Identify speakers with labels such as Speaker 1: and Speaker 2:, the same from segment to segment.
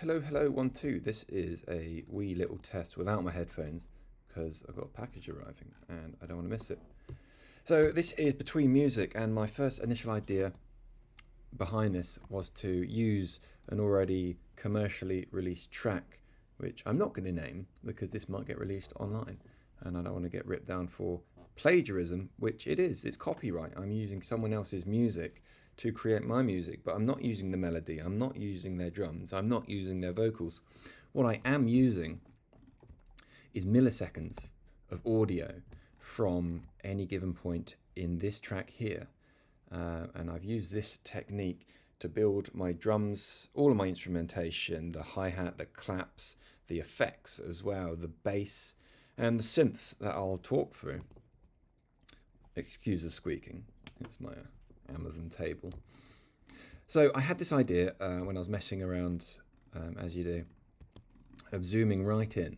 Speaker 1: Hello, hello, 1, 2. This is a wee little test without my headphones because I've got a package arriving and I don't want to miss it. So this is Between Music, and my first initial idea behind this was to use an already commercially released track, which I'm not going to name because this might get released online and I don't want to get ripped down for plagiarism, which it is. It's copyright. I'm using someone else's music to create my music, but I'm not using the melody, I'm not using their drums, I'm not using their vocals. What I am using is milliseconds of audio from any given point in this track here. And I've used this technique to build my drums, all of my instrumentation, the hi-hat, the claps, the effects as well, the bass, and the synths that I'll talk through. Excuse the squeaking, it's my Amazon table. So I had this idea when I was messing around, as you do, of zooming right in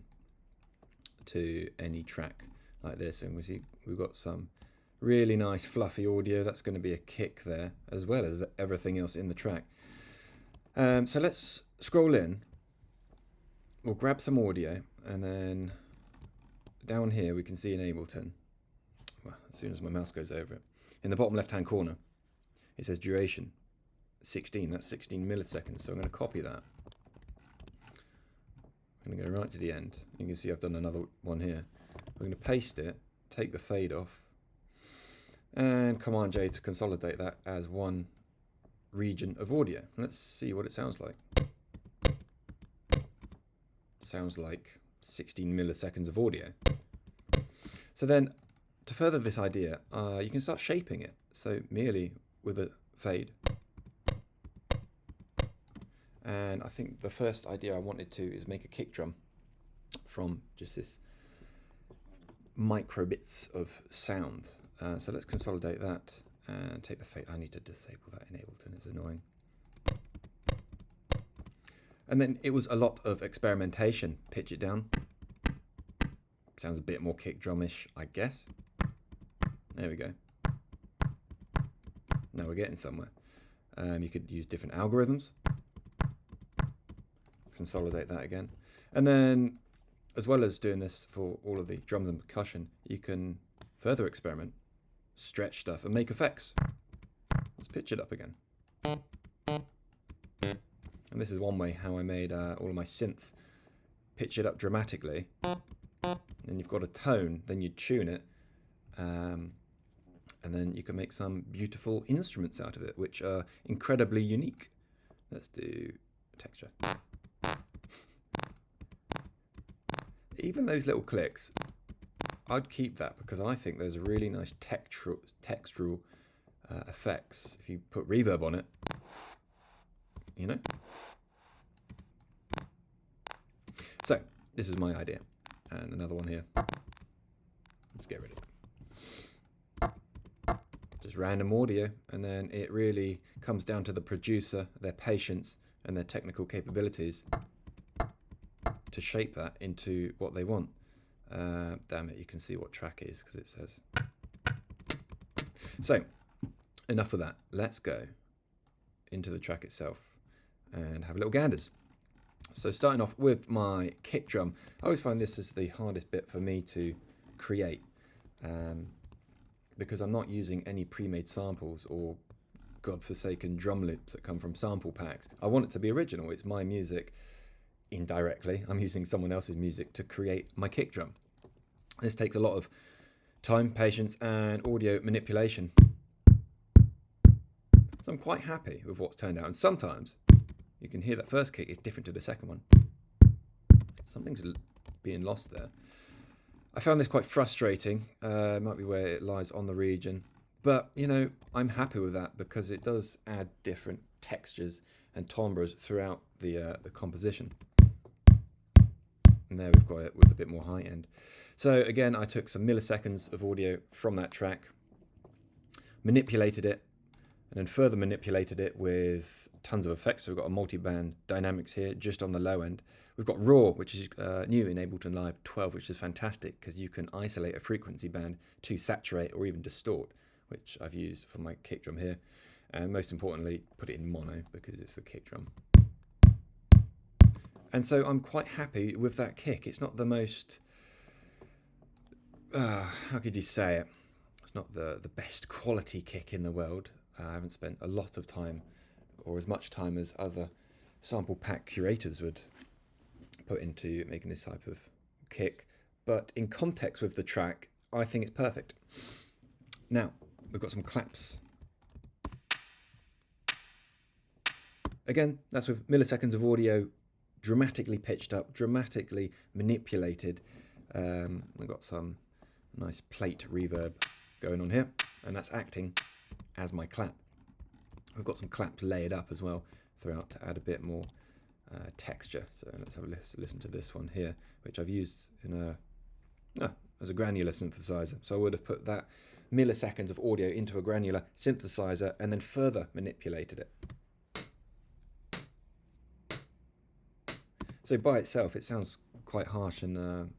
Speaker 1: to any track like this, and we've got some really nice fluffy audio. That's going to be a kick there, as well as everything else in the track. So let's scroll in. We'll grab some audio, and then down here we can see in Ableton, well, as soon as my mouse goes over it, in the bottom left-hand corner, it says duration 16. That's 16 milliseconds. So I'm going to copy that. I'm going to go right to the end. You can see I've done another one here. I'm going to paste it, take the fade off, and Command J to consolidate that as one region of audio. Let's see what it sounds like. Sounds like 16 milliseconds of audio. So then, to further this idea, you can start shaping it. So merely with a fade. And I think the first idea I wanted to is make a kick drum from just this micro bits of sound. So let's consolidate that and take the fade. I need to disable that in Ableton, it's annoying. And then it was a lot of experimentation. Pitch it down. Sounds a bit more kick drumish, I guess. There we go. Now we're getting somewhere. You could use different algorithms. Consolidate that again. And then, as well as doing this for all of the drums and percussion, you can further experiment, stretch stuff, and make effects. Let's pitch it up again. And this is one way how I made all of my synths. Pitch it up dramatically. Then you've got a tone, then you tune it. And then you can make some beautiful instruments out of it, which are incredibly unique. Let's do texture. Even those little clicks, I'd keep that because I think there's really nice textural effects if you put reverb on it, you know? So, this is my idea. And another one here. Let's get rid of it. Just random audio, and then it really comes down to the producer, their patience, and their technical capabilities to shape that into what they want. Damn it, you can see what track it is because it says. So, enough of that. Let's go into the track itself and have a little ganders. So starting off with my kick drum, I always find this is the hardest bit for me to create because I'm not using any pre-made samples or godforsaken drum loops that come from sample packs. I want it to be original. It's my music. Indirectly, I'm using someone else's music to create my kick drum. This takes a lot of time, patience, and audio manipulation. So I'm quite happy with what's turned out. And sometimes you can hear that first kick is different to the second one. Something's being lost there. I found this quite frustrating. It might be where it lies on the region. But, you know, I'm happy with that because it does add different textures and timbres throughout the composition. And there we've got it with a bit more high end. So again, I took some milliseconds of audio from that track, manipulated it, and then further manipulated it with tons of effects. So we've got a multi-band dynamics here just on the low end. We've got Raw, which is new in Ableton Live 12, which is fantastic because you can isolate a frequency band to saturate or even distort, which I've used for my kick drum here. And most importantly, put it in mono because it's the kick drum. And so I'm quite happy with that kick. It's not the most, how could you say it? It's not the best quality kick in the world. I haven't spent a lot of time, or as much time as other sample pack curators would put into making this type of kick. But in context with the track, I think it's perfect. Now, we've got some claps. Again, that's with milliseconds of audio, dramatically pitched up, dramatically manipulated. I've got some nice plate reverb going on here, and that's acting as my clap. I've got some claps layered up as well throughout to add a bit more texture. So let's have a listen to this one here, which I've used in as a granular synthesizer. So I would have put that milliseconds of audio into a granular synthesizer and then further manipulated it. So by itself, it sounds quite harsh and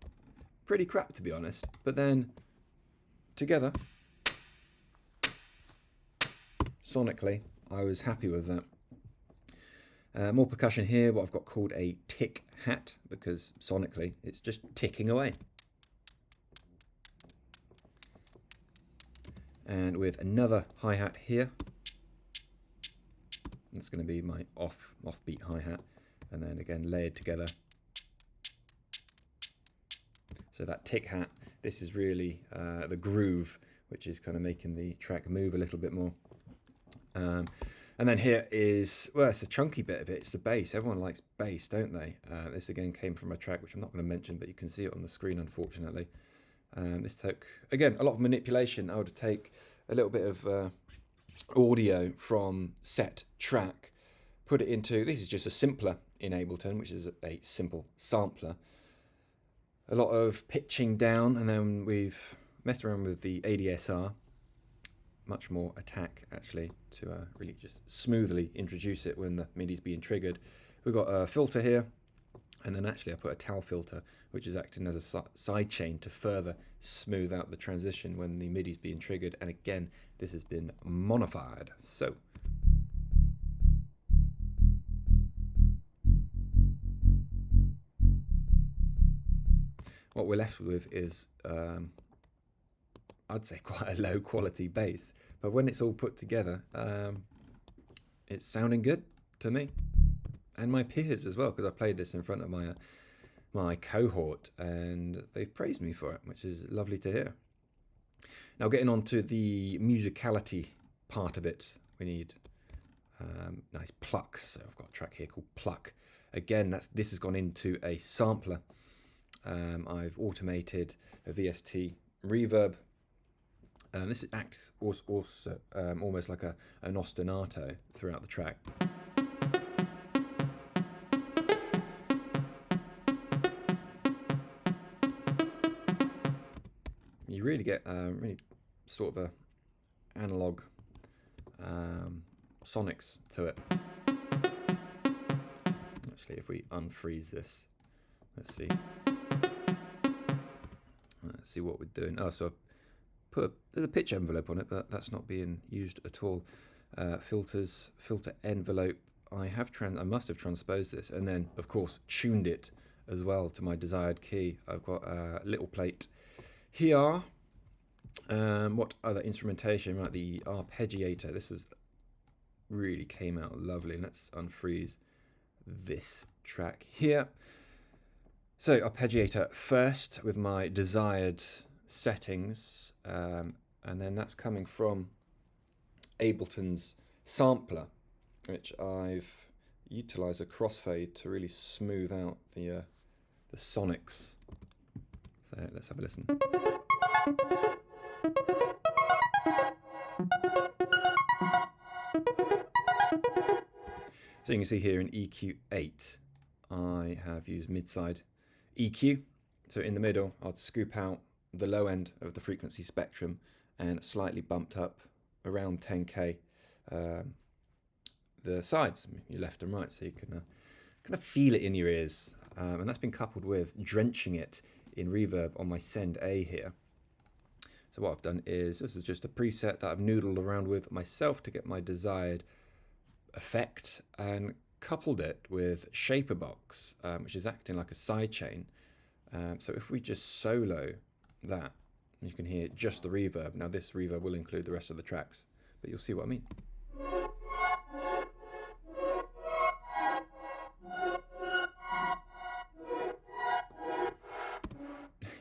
Speaker 1: pretty crap, to be honest. But then together, sonically, I was happy with that. More percussion here, what I've got called a tick hat, because sonically, it's just ticking away. And with another hi-hat here, that's going to be my offbeat hi-hat, and then again layered together. So that tick hat, this is really the groove, which is kind of making the track move a little bit more. And then here is, well, it's a chunky bit of it, it's the bass. Everyone likes bass, don't they? This again came from a track which I'm not going to mention, but you can see it on the screen, unfortunately. This took, again, a lot of manipulation. I would take a little bit of audio from set track, put it into, this is just a simpler in Ableton, which is a simple sampler. A lot of pitching down, and then we've messed around with the ADSR, much more attack actually, to really just smoothly introduce it when the MIDI's being triggered. We've got a filter here, and then actually I put a tau filter, which is acting as a side chain to further smooth out the transition when the MIDI's being triggered. And again, this has been modified. So what we're left with is, I'd say, quite a low quality bass, but when it's all put together, it's sounding good to me and my peers as well, because I played this in front of my cohort and they've praised me for it, which is lovely to hear. Now, getting on to the musicality part of it, we need nice plucks. So I've got a track here called Pluck. Again, this has gone into a sampler. I've automated a VST reverb. This acts also almost like an ostinato throughout the track. You really get really sort of a analog sonics to it. Actually, if we unfreeze this, let's see what we're doing. Oh, so there's a pitch envelope on it, but that's not being used at all. Filters, filter envelope. I must have transposed this, and then of course tuned it as well to my desired key. I've got a little plate here. What other instrumentation? Right, the arpeggiator. This really came out lovely. Let's unfreeze this track here. So arpeggiator first with my desired settings, and then that's coming from Ableton's sampler, which I've utilised a crossfade to really smooth out the sonics. So let's have a listen. So you can see here in EQ8, I have used mid-side EQ. So in the middle, I'd scoop out the low end of the frequency spectrum and slightly bumped up around 10k the sides, your left and right, so you can kind of feel it in your ears. And that's been coupled with drenching it in reverb on my Send A here. So what I've done is, this is just a preset that I've noodled around with myself to get my desired effect, and coupled it with Shaperbox, which is acting like a sidechain. So if we just solo that, you can hear just the reverb. Now this reverb will include the rest of the tracks, but you'll see what I mean.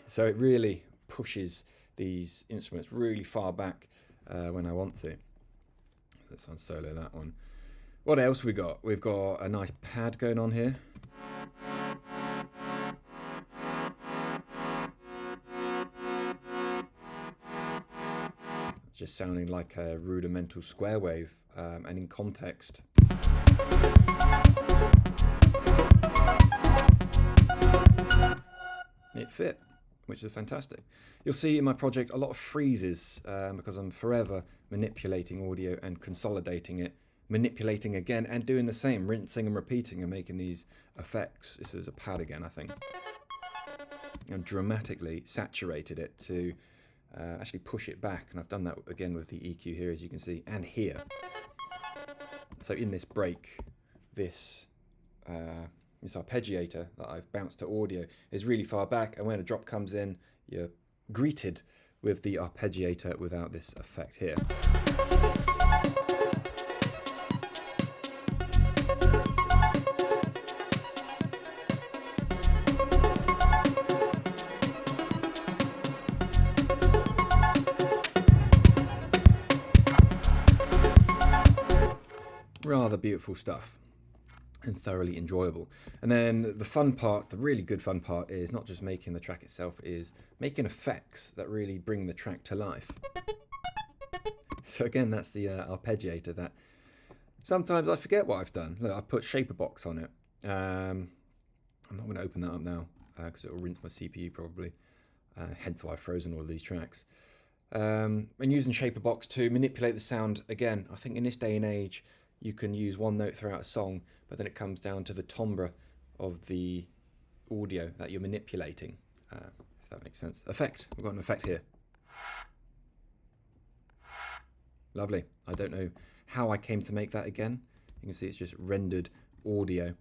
Speaker 1: So it really pushes these instruments really far back when I want to. Let's unsolo that one. What else we got? We've got a nice pad going on here. It's just sounding like a rudimental square wave, and in context. It fit, which is fantastic. You'll see in my project a lot of freezes because I'm forever manipulating audio and consolidating it, manipulating again and doing the same, rinsing and repeating and making these effects. This is a pad again, I think. And dramatically saturated it to actually push it back, and I've done that again with the EQ here, as you can see, and here. So in this break, this arpeggiator that I've bounced to audio is really far back, and when a drop comes in, you're greeted with the arpeggiator without this effect here. Rather beautiful stuff and thoroughly enjoyable. And then the fun part, the really good fun part, is not just making the track itself, is making effects that really bring the track to life. So again, that's the arpeggiator that sometimes I forget what I've done. Look, I've put Shaperbox on it. I'm not going to open that up now because it will rinse my CPU probably, hence why I've frozen all of these tracks. And using Shaperbox to manipulate the sound, again, I think in this day and age, you can use one note throughout a song, but then it comes down to the timbre of the audio that you're manipulating, if that makes sense. Effect. We've got an effect here. Lovely. I don't know how I came to make that again. You can see it's just rendered audio.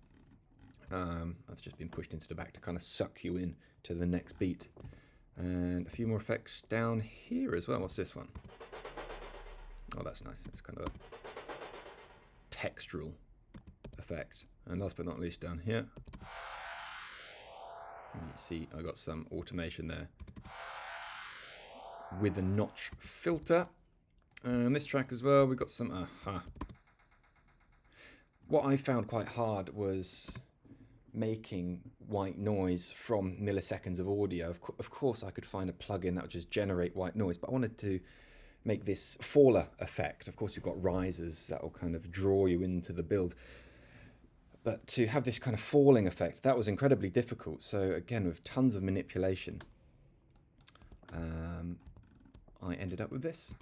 Speaker 1: That's just been pushed into the back to kind of suck you in to the next beat. And a few more effects down here as well. What's this one? Oh, that's nice. It's kind of a textural effect. And last but not least, down here, you see I got some automation there with a notch filter. And this track as well, we've got some What I found quite hard was making white noise from milliseconds of audio. Of course I could find a plugin that would just generate white noise, but I wanted to make this faller effect. Of course you've got risers that will kind of draw you into the build, but to have this kind of falling effect, that was incredibly difficult. So again, with tons of manipulation, I ended up with this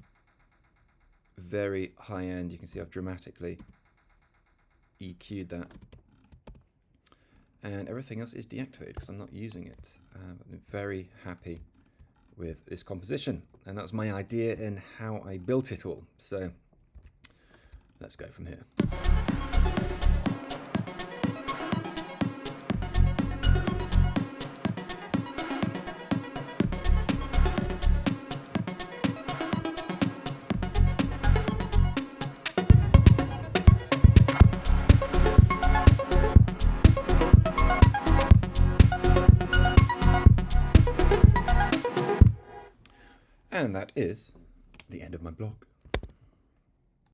Speaker 1: very high end. You can see I've dramatically EQ'd that, and everything else is deactivated because I'm not using it. I'm very happy with this composition, and that was my idea and how I built it all. So let's go from here. And that is the end of my blog.